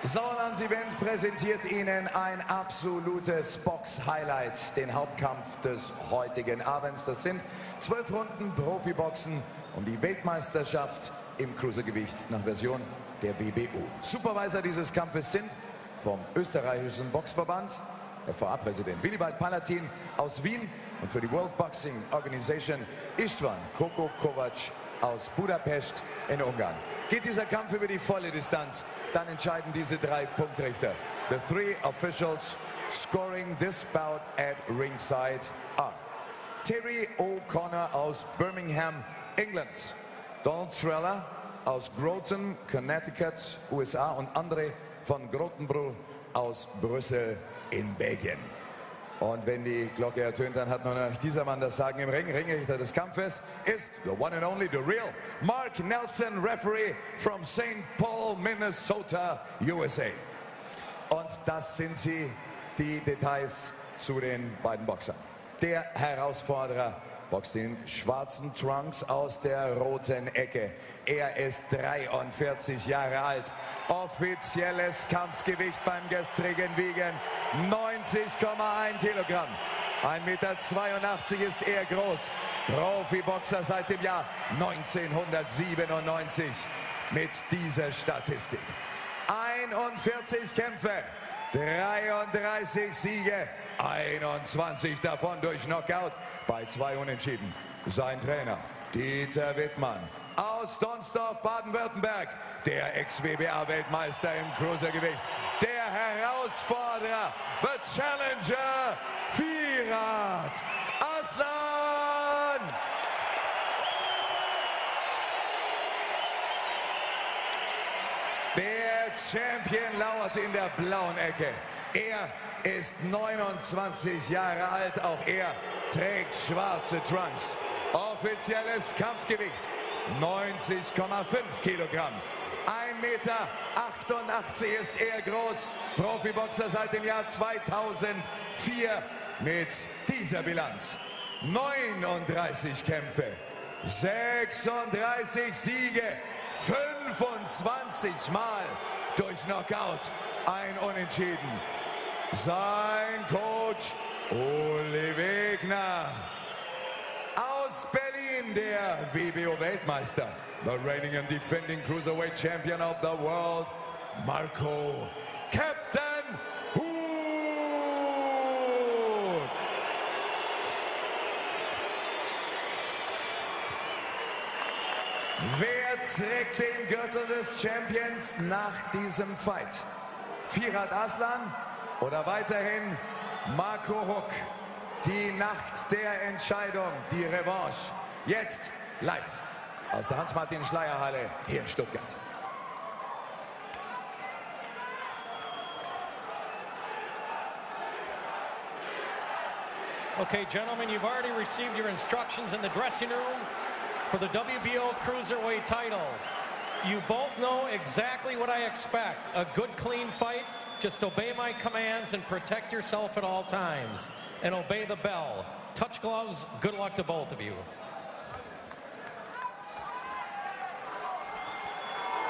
Sauerlands Event präsentiert Ihnen ein absolutes Box-Highlight, den Hauptkampf des heutigen Abends. Das sind 12 Runden Profiboxen um die Weltmeisterschaft im Cruisergewicht nach Version der WBO. Supervisor dieses Kampfes sind vom österreichischen Boxverband der VA-Präsident Willibald Palatin aus Wien und für die World Boxing Organization Istvan Kovac aus Budapest in Ungarn. Geht dieser Kampf über die volle Distanz, dann entscheiden diese 3 Punktrichter. The 3 officials scoring this bout at ringside are Terry O'Connor aus Birmingham, England, Donald Trella aus Groton, Connecticut, USA und André von Grotenbrull aus Brüssel in Belgien. Und wenn die Glocke ertönt, dann hat nur noch dieser Mann das Sagen im Ring. Ringrichter des Kampfes ist the one and only, the real Mark Nelson, Referee from St. Paul, Minnesota, USA. Und das sind sie, die Details zu den beiden Boxern. Der Herausforderer boxt den schwarzen Trunks aus der roten Ecke. Er ist 43 Jahre alt. Offizielles Kampfgewicht beim gestrigen Wiegen 90,1 Kilogramm. 1,82 Meter ist er groß. Profiboxer seit dem Jahr 1997 mit dieser Statistik. 41 Kämpfe, 33 Siege, 21 davon durch Knockout, bei 2 Unentschieden. Sein Trainer Dieter Wittmann aus Donsdorf, Baden-Württemberg, der Ex-WBA-Weltmeister im Cruisergewicht, der Herausforderer, the Challenger, Firat, Arslan! Der Champion lauert in der blauen Ecke. Er ist 29 Jahre alt, auch er trägt schwarze Trunks. Offizielles Kampfgewicht 90,5 Kilogramm. 1,88 Meter ist er groß. Profiboxer seit dem Jahr 2004 mit dieser Bilanz. 39 Kämpfe, 36 Siege, 25 Mal durch Knockout, ein Unentschieden. Sein Coach Uli Wegner aus Berlin, der WBO-Weltmeister, the reigning and defending Cruiserweight Champion of the World, Marco Captain Huck. Wer trägt den Gürtel des Champions nach diesem Fight? Firat Arslan oder weiterhin Marco Huck? Die Nacht der Entscheidung, die Revanche. Jetzt live aus der Hans-Martin-Schleyer-Halle hier in Stuttgart. Okay, gentlemen, you've already received your instructions in the dressing room for the WBO Cruiserweight title. You both know exactly what I expect. A good, clean fight. Just obey my commands and protect yourself at all times. And obey the bell. Touch gloves. Good luck to both of you.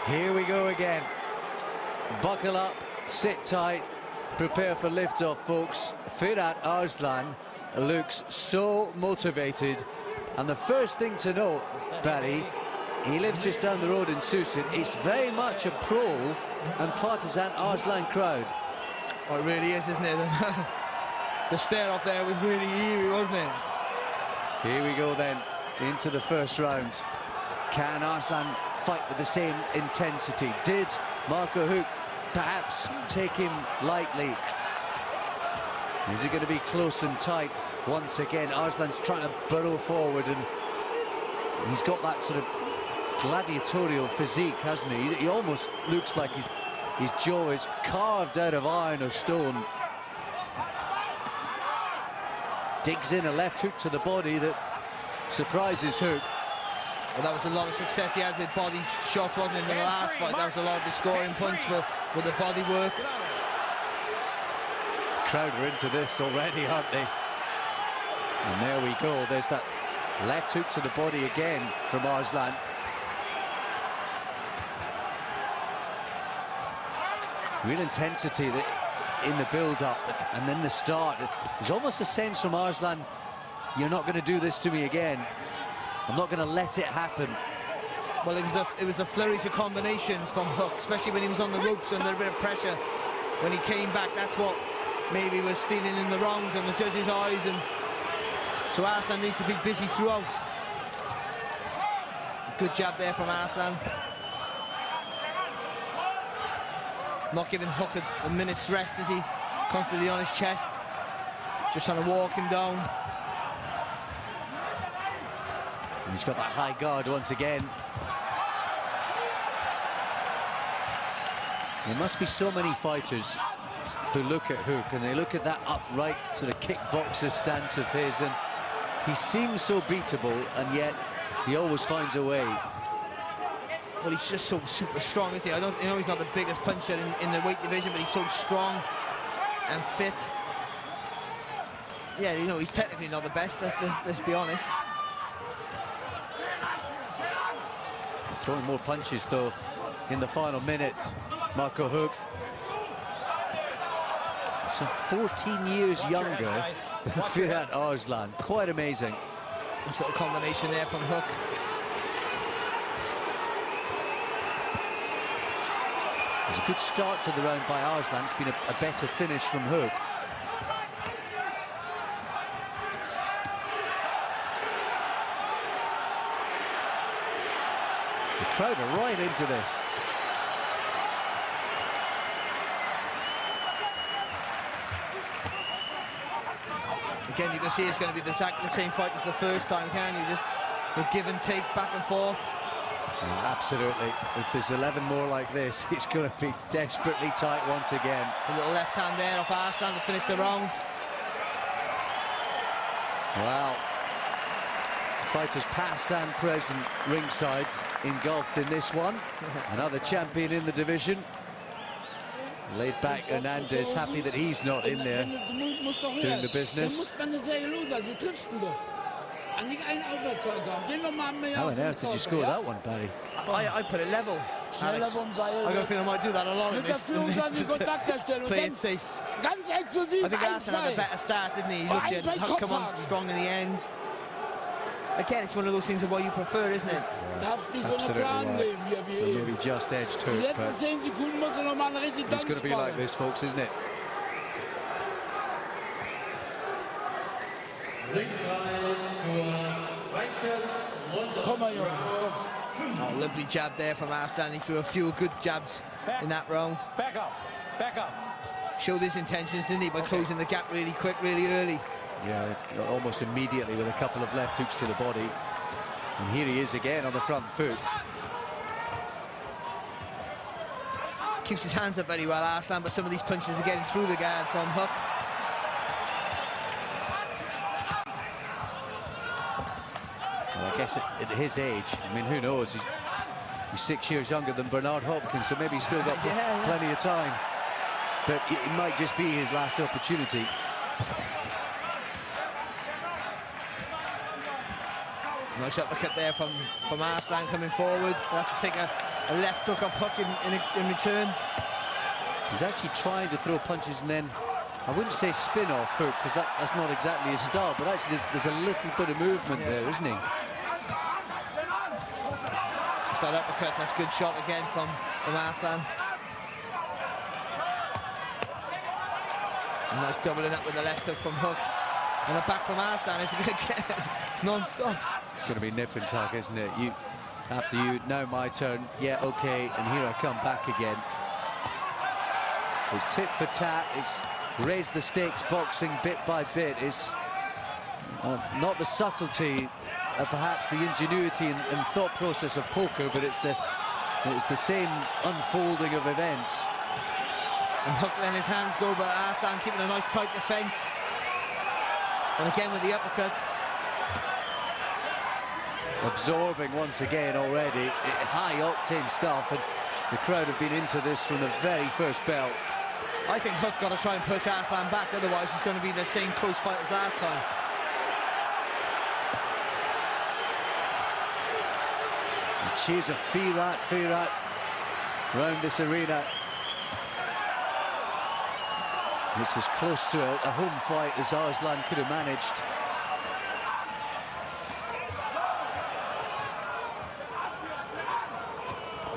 Here we go again. Buckle up, sit tight, prepare for liftoff, folks. Firat Arslan looks so motivated. And the first thing to note, Barry, he lives just down the road in Susin. It's very much a pro and partisan Arslan crowd. Oh, it really is, isn't it? The stare off there was really eerie, wasn't it? Here we go then, into the first round. Can Arslan fight with the same intensity? Did Marco Huck perhaps take him lightly? Is it going to be close and tight once again? Arslan's trying to burrow forward, and he's got that sort of gladiatorial physique, hasn't he? He almost looks like his jaw is carved out of iron or stone. Digs in a left hook to the body that surprises Huck. Well, that was a lot of success he had with body shots, wasn't it, in the last fight? That was a lot of the scoring punch with the body work. Crowd are into this already, aren't they? And there we go. There's that left hook to the body again from Arslan. Real intensity in the build-up and then the start. There's almost a sense from Arslan, you're not going to do this to me again. I'm not going to let it happen. Well, it was the flurries of combinations from Huck, especially when he was on the ropes under a bit of pressure. When he came back, that's what maybe was stealing in the rounds and the judges' eyes, and so Arslan needs to be busy throughout. Good jab there from Arslan. Not giving Huck a minute's rest as he's constantly on his chest, just trying to walk him down. And he's got that high guard once again. There must be so many fighters who look at Huck and they look at that upright sort of kickboxer stance of his, and he seems so beatable, and yet he always finds a way. Well, he's just so super strong, isn't he? I know he's not the biggest puncher in the weight division, but he's so strong and fit. Yeah, you know, he's technically not the best, let's be honest. Throwing more punches, though, in the final minute. Marco Huck. So 14 years younger than Firat Arslan. Quite amazing. Nice little combination there from Huck. It was a good start to the round by Arslan. It's been a better finish from Huck. The crowd are right into this. Again, you can see it's going to be exactly the same fight as the first time, can you? Just a give and take, back and forth. Yeah, absolutely. If there's 11 more like this, it's going to be desperately tight once again. A little left hand there off Arslan to finish the round. Wow. Fighters past and present ringside engulfed in this one. Another champion in the division. Laid back Hernandez, happy that he's not in there doing the business. How on earth did you score that one, Barry? I put it level. Alex. I got a feeling I might do that a lot in this play it safe. I think Arslan had a better start, didn't he? He looked at Huck come on strong in the end. Again, it's one of those things of what you prefer, isn't it? Absolutely right. Maybe just edged Huck, but it's going to be like this, folks, isn't it? Oh, lovely jab there from Arslan. He threw a few good jabs in that round. Back up, back up. Showed his intentions, didn't he, by closing the gap really quick, really early. Yeah, almost immediately with a couple of left hooks to the body. And here he is again on the front foot. Keeps his hands up very well, Arslan, but some of these punches are getting through the guard from Huck. Well, I guess at his age, I mean, who knows? He's 6 years younger than Bernard Hopkins, so maybe he's still got plenty of time. But it might just be his last opportunity. Nice uppercut there from Arslan coming forward. Has to take a left hook off Huck in return. He's actually trying to throw punches and then, I wouldn't say spin off Huck, because that's not exactly his style, but actually there's a little bit of movement there, isn't he? It's that uppercut, that's a good shot again from Arslan. And nice doubling up with the left hook from Huck. And a back from Arslan, is he going to get it? It's non-stop. It's going to be nip and tuck, isn't it? After you, now my turn. Yeah, okay, and here I come back again. It's tit for tat. It's raise the stakes boxing bit by bit. It's not the subtlety, perhaps the ingenuity and thought process of poker, but it's the same unfolding of events. And Huck letting his hands go, but Arslan keeping a nice tight defence. And again with the uppercut. Absorbing once again already. High-octane stuff, and the crowd have been into this from the very first bell. I think Huck got to try and push Arslan back, otherwise it's going to be the same close fight as last time. The cheers of Firat round this arena. It's as close to a home fight as Arslan could have managed.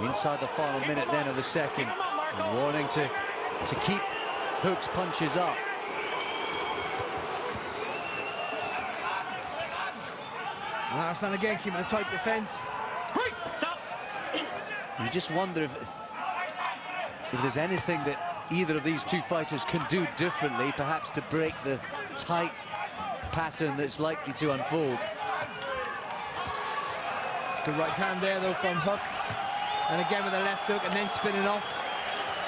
Inside the final minute then of the second. And warning to keep Huck's punches up. And Arslan again keeping a tight defence. Stop. You just wonder if there's anything that either of these two fighters can do differently, perhaps to break the tight pattern that's likely to unfold. Good right hand there though from Huck. And again with a left hook and then spinning off.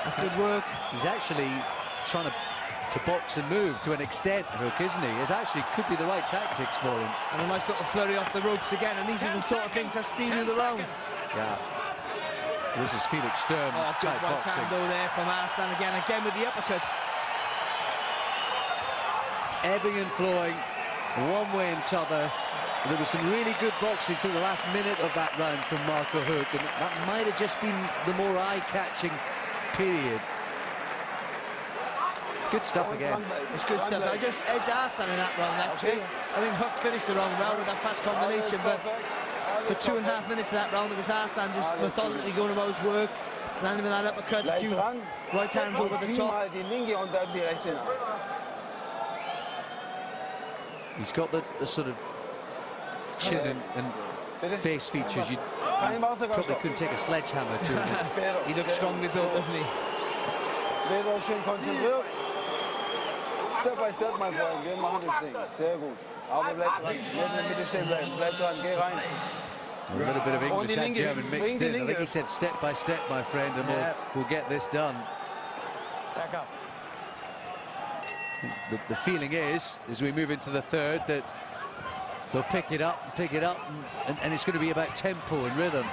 That's good work. He's actually trying to box and move to an extent, Huck, isn't he? It actually could be the right tactics for him. And a nice little flurry off the ropes again, and these are the sort of things that steal you the round. Yeah. This is Felix Sturm type right boxing. hand though there from Arslan again with the uppercut. Ebbing and flowing, one way and t'other. There was some really good boxing through the last minute of that round from Marco Huck, and that might have just been the more eye-catching period. Good stuff again. It's good stuff. I just edged Arslan in that round, actually. I think Huck finished the round well with that fast combination, but for 2.5 minutes of that round, it was Arslan just methodically going about his work, landing with that uppercut, a few right hands over the top. He's got the sort of chin and face features you probably couldn't take a sledgehammer to him. He looks strongly built, doesn't he? Step by step, my friend. Wir machen das Ding. Sehr gut. Aber bleib dran. Hier in der Mitte stehen bleiben. Bleib dran. Geh rein. A little bit of English and German mixed in. I think he said step by step, my friend, and we'll get this done. Back up. The feeling is, as we move into the third, that they'll pick it up, and it's going to be about tempo and rhythm.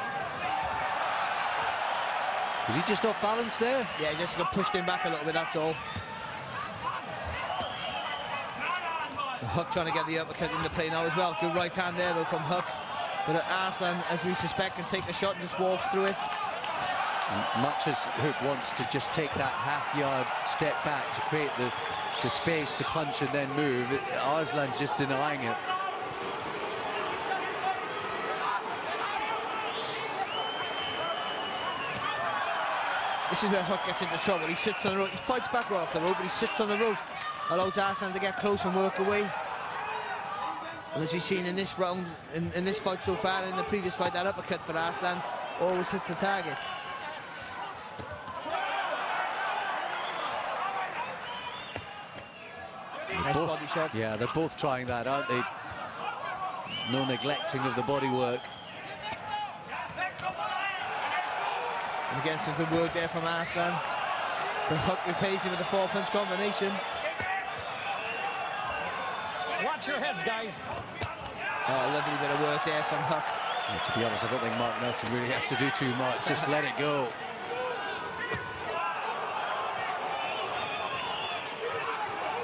Was he just off balance there? Yeah, he just got pushed in back a little bit, that's all. Huck trying to get the uppercut into play now as well. Good right hand there though from Huck. But Arslan, as we suspect, can take a shot and just walks through it. And much as Huck wants to just take that half-yard step back to create the space to punch and then move, Arslan's just denying it. This is where Huck gets into trouble. He sits on the rope. He fights back right off the rope, but he sits on the rope. Allows Arslan to get close and work away. And as we've seen in this round, in this fight so far, in the previous fight, that uppercut for Arslan always hits the target. Nice body shot. Yeah, they're both trying that, aren't they? No neglecting of the body work. And again, some good work there from Arslan. The Huck repays him with a 4-punch combination. Watch your heads, guys. Oh, lovely bit of work there from Huck. Yeah, to be honest, I don't think Mark Nelson really has to do too much. Just let it go.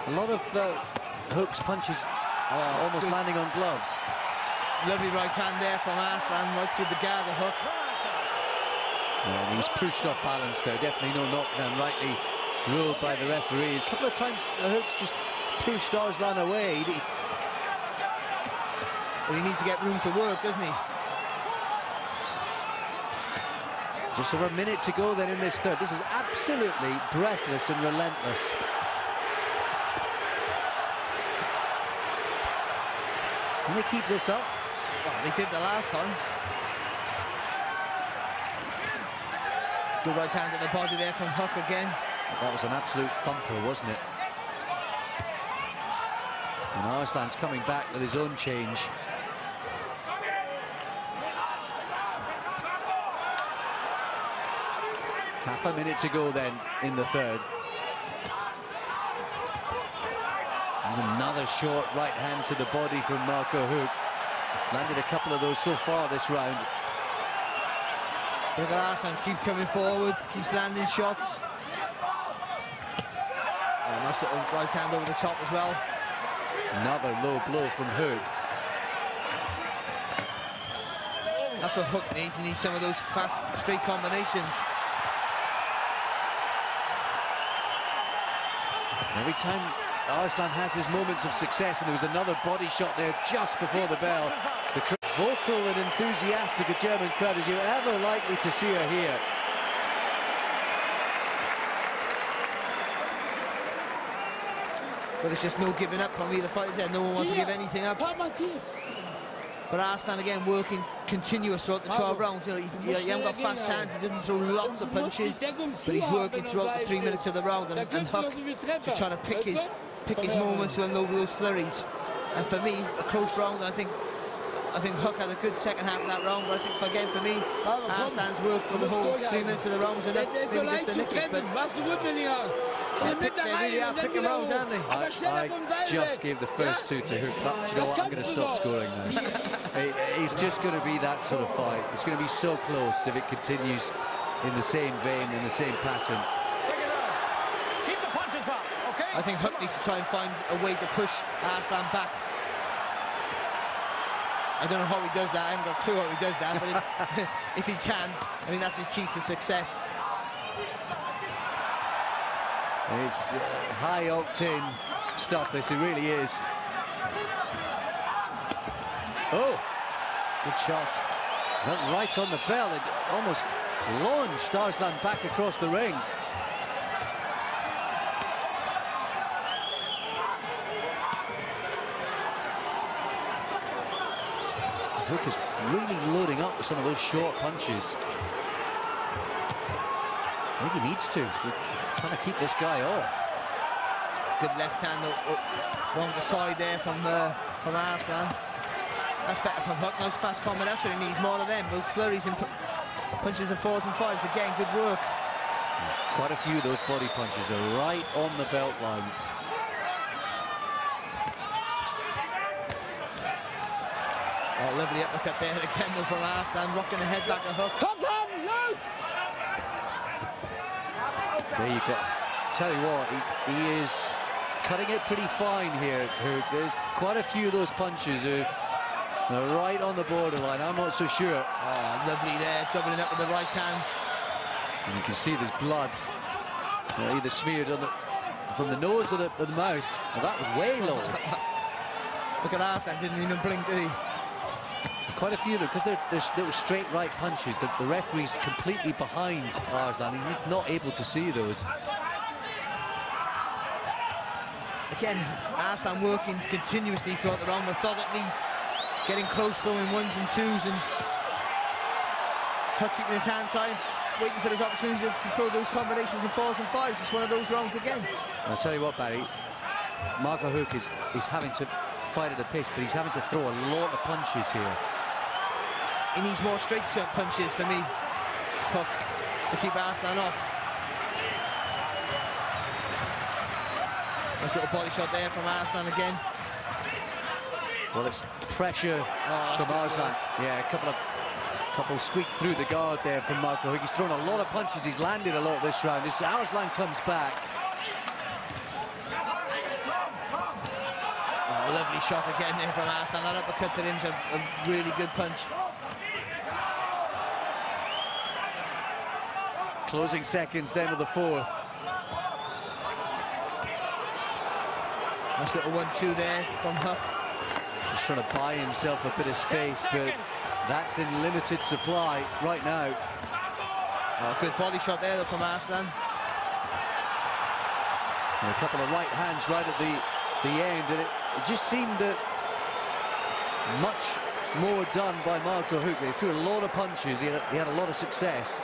A lot of Huck's punches almost landing on gloves. Lovely right hand there from Arslan, right through the guard of Huck. Yeah, he was pushed off balance there. Definitely no knockdown, rightly ruled by the referee. A couple of times Huck's just pushed Arslan away. Well, he needs to get room to work, doesn't he? Just over a minute to go then in this third. This is absolutely breathless and relentless. Can they keep this up? Well, they did the last time. Good right hand at the body there from Huck again. That was an absolute thumper, wasn't it? And Arslan's coming back with his own change. Half a minute to go then in the third. There's another short right hand to the body from Marco Huck. Landed a couple of those so far this round. Look at Arslan, keeps coming forward, keeps landing shots. Oh, nice little right hand over the top as well. Another low blow from Huck. That's what Huck needs. He needs some of those fast, straight combinations. Every time Arslan has his moments of success, and there was another body shot there just before the bell. The vocal and enthusiastic a German crowd as you're ever likely to see her here. But there's just no giving up from either fighters there. No one wants to give anything up. But Arslan again working continuous throughout the 12 rounds. You know, he hasn't got fast hands, he doesn't throw lots of punches, but he's working throughout the 3 minutes of the round, and Huck just trying to pick his moments to unload those flurries. And for me, a close round. I think Huck had a good second half of that round, but I think again for me, Arslan's work for the whole 3 minutes of the round was enough, maybe just a nick it, but they really are picking rounds, aren't they? I just gave the first two to Huck, but you know what, I'm going to stop scoring now. It's just going to be that sort of fight. It's going to be so close if it continues in the same vein, in the same pattern. Keep the punches up, okay? I think Huck needs to try and find a way to push Arslan back. I don't know how he does that, I haven't got a clue how he does that, but if he can, I mean, that's his key to success. It's high-octane stuff, this, it really is. Oh, good shot. Went right on the bell, it almost launched Arslan back across the ring. Huck is really loading up with some of those short punches. I think he needs to. He's trying to keep this guy off. Good left hand along the side there from Arslan. That's better from Huck. Nice fast combo. That's what he needs, more of them. Those flurries and punches and fours and fives. Again, good work. Quite a few of those body punches are right on the belt line. Oh, lovely uppercut there again though from Arslan, rocking the head back to Huck. Come on, loose! There you go. Tell you what, he is cutting it pretty fine here. There's quite a few of those punches who are right on the borderline. I'm not so sure. Oh, lovely there, doubling up with the right hand. And you can see there's blood either smeared on from the nose or the mouth. Well, that was way low. Look at Arslan, didn't even blink, did he? Quite a few of them, because they're little straight right punches. The referee's completely behind Arslan. He's not able to see those. Again, Arslan working continuously throughout the round, methodically getting close, throwing ones and twos, and Huck keeping his hands high, waiting for his opportunity to throw those combinations of fours and fives. It's one of those rounds again. I'll tell you what, Barry, Marco Huck is having to fight at a pace, but he's having to throw a lot of punches here. He needs more straight punches for me, Huck, to keep Arslan off. Nice little body shot there from Arslan again. Well, it's pressure from Arslan. Yeah, a couple squeak through the guard there from Marco Huck. He's thrown a lot of punches. He's landed a lot this round. As Arslan comes back. Oh, lovely shot again there from Arslan. That uppercut to him's a really good punch. Closing seconds then of the fourth. Nice little 1-2 there from Huck. Just trying to buy himself a bit of space, but that's in limited supply right now. Oh, good body shot there though from Arslan. And a couple of right hands right at the end, and it just seemed that much more done by Marco Huck. He threw a lot of punches. He had a lot of success.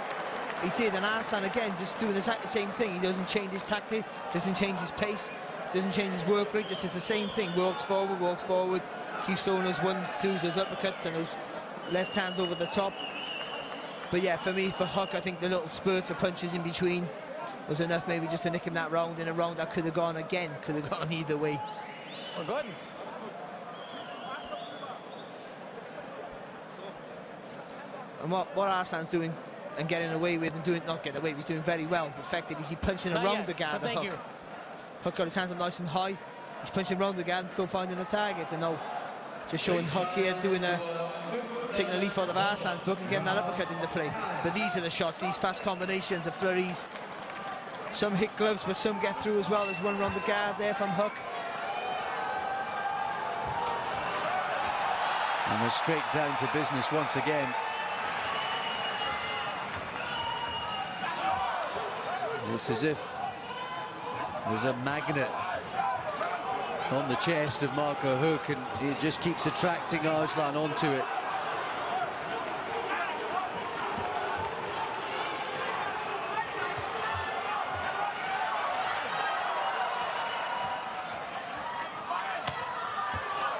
He did, and Arslan again just doing exactly the same thing. He doesn't change his tactic, doesn't change his pace, doesn't change his work rate, just does the same thing. Walks forward, keeps throwing those 1-2s, those uppercuts and those left hands over the top. But yeah, for me, for Huck, I think the little spurts of punches in between was enough maybe just to nick him that round, in a round that could have gone again, could have gone either way. We're good. And what Arslan's doing and getting away with, and not getting away, he's doing very well. It's effective. Is he punching around the guard? Huck got his hands up nice and high. He's punching around the guard and still finding a target. And now, just showing Huck here taking a leaf out of Arslan's book and getting that uppercut into play. But these are the shots, these fast combinations of flurries. Some hit gloves, but some get through as well. There's one around the guard there from Huck. And we're straight down to business once again. It's as if there's a magnet on the chest of Marco Huck, and it just keeps attracting Arslan onto it.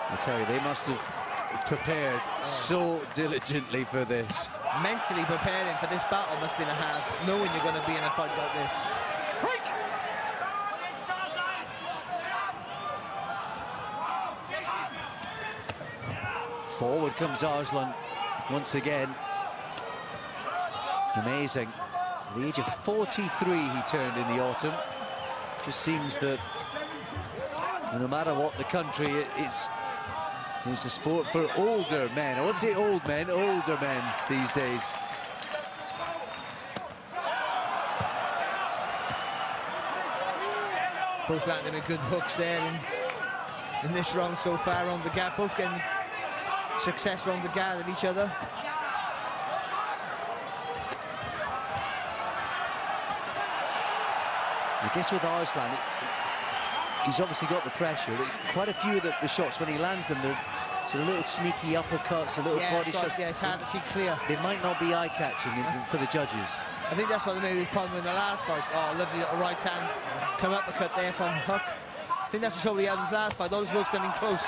I tell you, they must have prepared so diligently for this. Mentally preparing for this battle must be in a hard, knowing you're going to be in a fight like this. Forward comes Arslan once again. Amazing. At the age of 43, he turned in the autumn. Just seems that no matter what the country, it's a sport for older men. I wouldn't say old men, older men these days. Both landing a good hooks there in this round so far on the guard. Both getting success around the guard of each other. I guess with Arslan, he's obviously got the pressure. Quite a few of the shots, when he lands them, they're sort of little sneaky uppercuts, a little body shots. Yeah, it's hard to see clear. They might not be eye-catching for the judges. I think that's what they made his problem in the last fight. Oh, lovely little right hand come uppercut there from Huck. I think that's the show he had in his last fight. All his work standing close.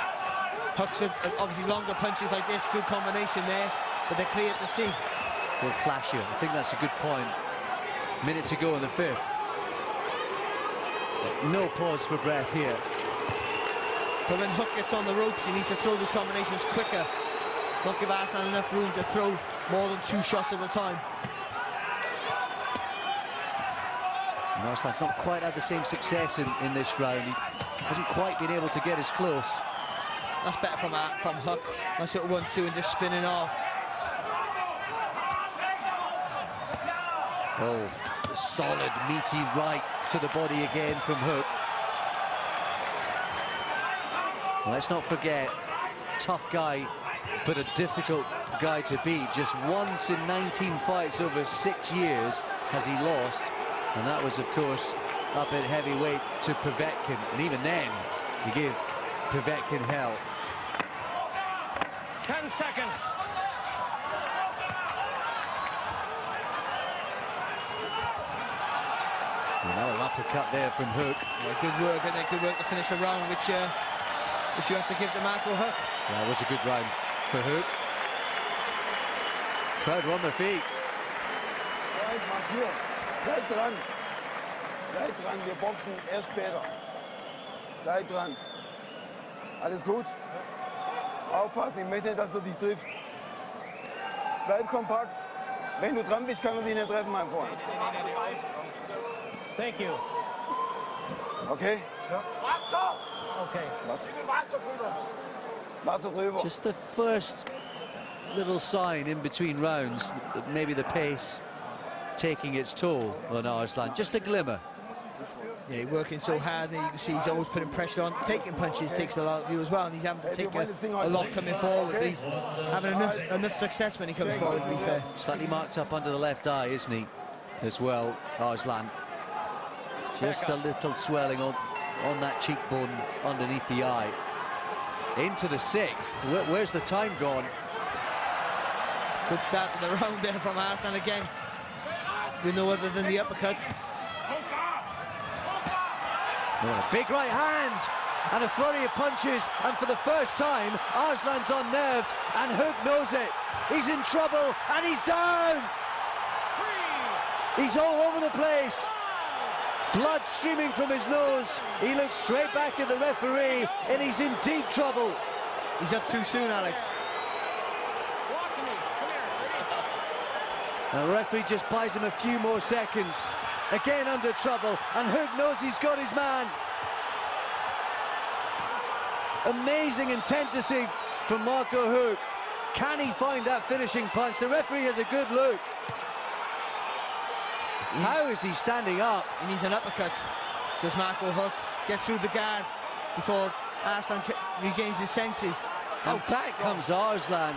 Huck's obviously longer punches like this, good combination there, but they're clear to see. They'll flash you. I think that's a good point. Minute to go in the fifth. No pause for breath here. But when Huck gets on the ropes, he needs to throw those combinations quicker. Not give Arslan enough room to throw more than 2 shots at a time. And Arslan's not quite had the same success in this round. He hasn't quite been able to get as close. That's better from Huck. Nice little 1-2 and just spinning off. Oh, a solid, meaty right to the body again from Huck. Let's not forget, tough guy, but a difficult guy to beat. Just once in 19 fights over 6 years has he lost, and that was, of course, up at heavyweight to Povetkin. And even then, he gave Povetkin hell. 10 seconds. Another uppercut there from Huck. Yeah, good work, and good work to finish a round, which you have to give to Marco Huck. Yeah, it was a good round for Huck. Crowd were on their feet. Bleib marschieren. Bleib dran. Bleib dran, wir boxen erst später. Bleib dran. Alles gut? Aufpassen, ich möchte nicht, dass er dich trifft. Bleib kompakt. Wenn du dran bist, kann er dich nicht treffen, mein Freund. Thank you. Okay? Okay. Wasser drüber. Just the first little sign in between rounds that maybe the pace taking its toll on Arslan. Just a glimmer. Yeah, working so hard, and you can see he's always putting pressure on. Taking punches takes a lot of you as well, and he's having to take a lot coming forward. But he's having enough success when he comes forward, to be fair. Slightly marked up under the left eye, isn't he, as well, Arslan? Just a little swelling on that cheekbone underneath the eye. Into the 6th. Where's the time gone? Good start to the round there from Arslan again. With no other than the uppercut. Oh, a big right hand and a flurry of punches, and for the first time Arslan's unnerved, and Huck knows it. He's in trouble and he's down. He's all over the place. Blood streaming from his nose. He looks straight back at the referee, and he's in deep trouble. He's up too soon, Alex. The referee just buys him a few more seconds. Again under trouble, and Huck knows he's got his man. Amazing intensity from Marco Huck. Can he find that finishing punch? The referee has a good look. How is he standing up? He needs an uppercut. Does Marco Huck get through the guard before Arslan regains his senses? And back comes Arslan.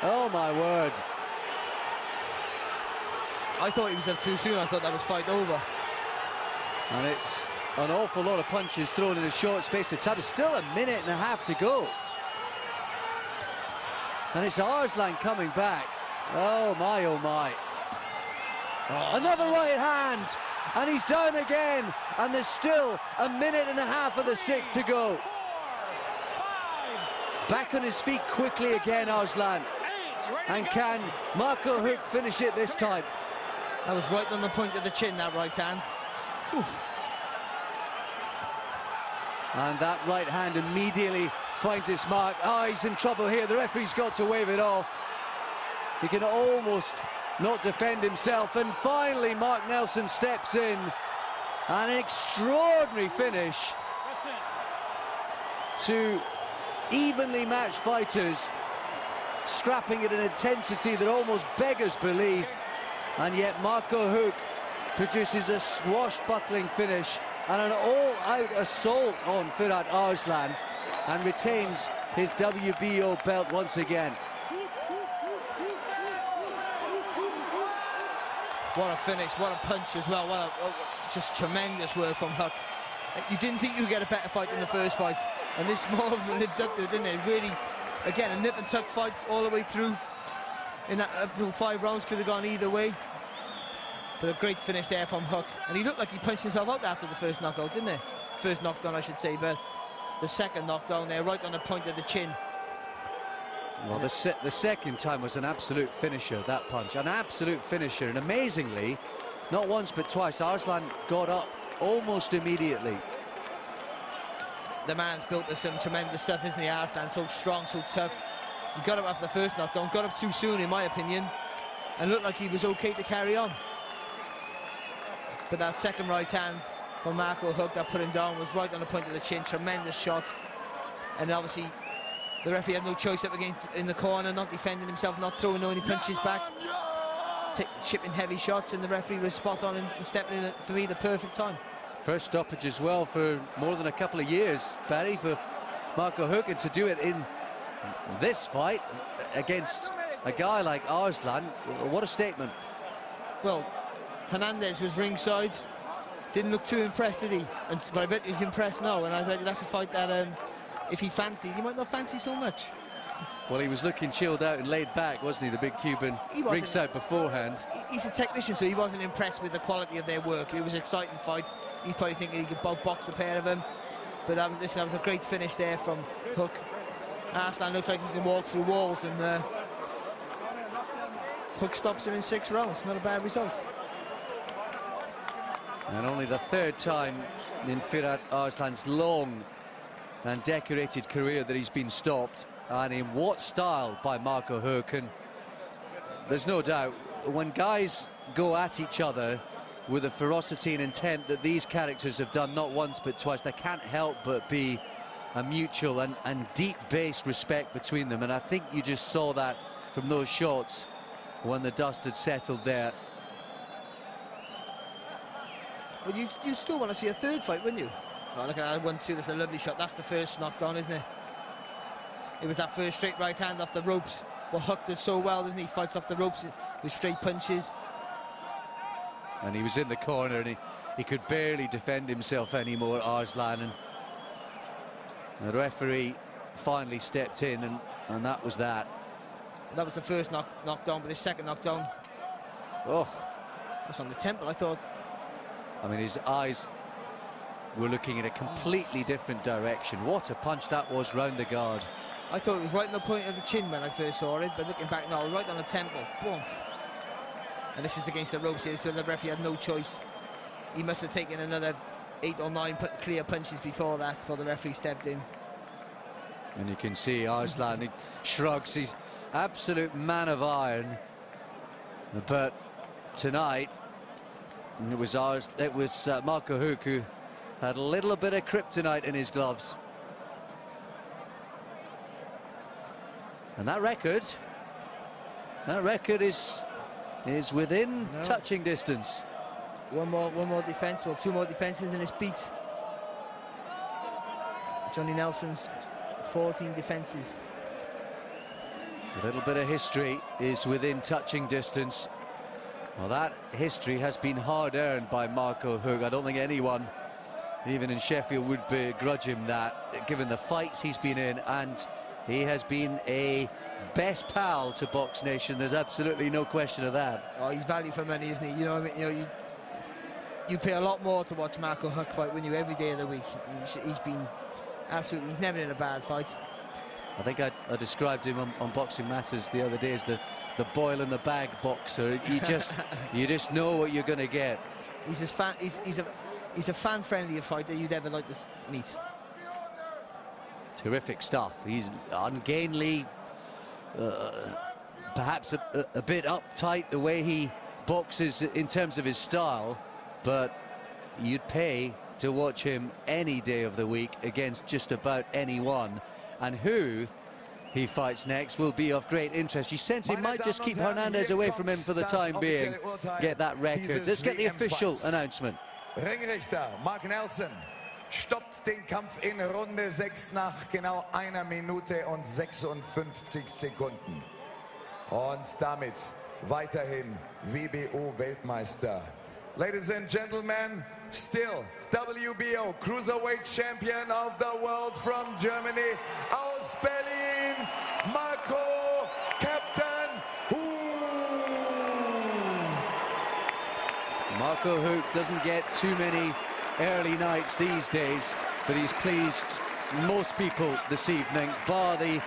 Oh my word. I thought he was up too soon. I thought that was fight over. And it's an awful lot of punches thrown in a short space of time. There's still a minute and a half to go. And it's Arslan coming back. Oh my, oh my. Oh. Another right hand, and he's down again. And there's still a minute and a half of the sixth to go. Back on his feet quickly again, Arslan. And can Marco Huck finish it this time? That was right on the point of the chin, that right hand. Oof. And that right hand immediately finds its mark. Oh, he's in trouble here. The referee's got to wave it off. He can almost not defend himself. And finally, Mark Nelson steps in. An extraordinary finish. To evenly matched fighters, scrapping at an intensity that almost beggars belief. And yet Marco Huck produces a swashbuckling finish and an all-out assault on Firat Arslan, and retains his WBO belt once again. What a finish, what a punch as well, just tremendous work from Huck. You didn't think you would get a better fight than the first fight, and this more than lived up to it, didn't it? Really, again, a nip and tuck fight all the way through. In that up to 5 rounds, could have gone either way. But a great finish there from Huck. And he looked like he punched himself out after the first knockout, didn't he? First knockdown, I should say, but the second knockdown there, right on the point of the chin. Well, the second time was an absolute finisher, that punch. An absolute finisher. And amazingly, not once but twice, Arslan got up almost immediately. The man's built to some tremendous stuff, isn't he, Arslan? So strong, so tough. He got up after the first knockdown, got up too soon, in my opinion, and looked like he was okay to carry on. But that second right hand from Marco Huck that put him down was right on the point of the chin. Tremendous shot. And obviously, the referee had no choice up against in the corner, not defending himself, not throwing any punches back, chipping heavy shots, and the referee was spot on and stepping in at, for me, the perfect time. First stoppage as well for more than a couple of years, Barry, for Marco Huck, and to do it in this fight against a guy like Arslan, what a statement. Well, Hernandez was ringside, didn't look too impressed, did he? But I bet he's impressed now, and I bet that's a fight that if he fancied, he might not fancy so much. Well, he was looking chilled out and laid back, wasn't he, the big Cuban, ringside beforehand. He's a technician, so he wasn't impressed with the quality of their work. It was an exciting fight. He's probably thinking he could box the pair of them. But that was a great finish there from Huck. Arslan looks like he can walk through walls, and Huck stops him in 6 rounds. Not a bad result. And only the third time in Firat Arslan's long and decorated career that he's been stopped, and in what style by Marco Huck. And there's no doubt, when guys go at each other with the ferocity and intent that these characters have done not once but twice, there can't help but be a mutual and deep-based respect between them. And I think you just saw that from those shots when the dust had settled there. Well, you still want to see a third fight, wouldn't you? Oh, look at that 1-2, that's a lovely shot. That's the first knockdown, isn't it? It was that first straight right hand off the ropes. Well, Huck does so well, doesn't he? Fights off the ropes with straight punches. And he was in the corner, and he could barely defend himself anymore, Arslan. And the referee finally stepped in, and that was that. That was the first knockdown, but the second knockdown, oh, that's on the temple, I thought. I mean, his eyes were looking in a completely different direction. What a punch that was round the guard. I thought it was right on the point of the chin when I first saw it, but looking back now, right on the temple. Boom. And this is against the ropes here, so the referee had no choice. He must have taken another 8 or 9 clear punches before that, before the referee stepped in. And you can see Arslan, he shrugs, he's absolute man of iron. But tonight, it was Marco Huck who had a little bit of kryptonite in his gloves. And that record is is within touching distance. One more defence, or two more defences, and it's beat. Johnny Nelson's 14 defences. A little bit of history is within touching distance. Well, that history has been hard-earned by Marco Huck. I don't think anyone, even in Sheffield, would begrudge him that, given the fights he's been in, and he has been a best pal to Box Nation. There's absolutely no question of that. Oh, he's value for money, isn't he? You know what I mean? You know, you'd pay a lot more to watch Marco Huck fight, wouldn't you, every day of the week. He's been absolutely, he's never in a bad fight. I think I described him on Boxing Matters the other day as the boil in the bag boxer. You just know what you're going to get. He's a fan-friendlier fighter you'd ever like to meet. Terrific stuff. He's ungainly, perhaps a bit uptight the way he boxes in terms of his style, but you'd pay to watch him any day of the week against just about anyone. And who he fights next will be of great interest. You sense he might just keep Hernandez away from him for the time being, get that record. Let's get the official announcement. Ringrichter Mark Nelson stoppt den Kampf in Runde 6 nach genau 1 Minute und 56 Sekunden. Und damit weiterhin WBO-Weltmeister. Ladies and gentlemen, still WBO Cruiserweight Champion of the world from Germany, aus Berlin, Marco Captain Huck. Marco Huck doesn't get too many early nights these days, but he's pleased most people this evening, bar the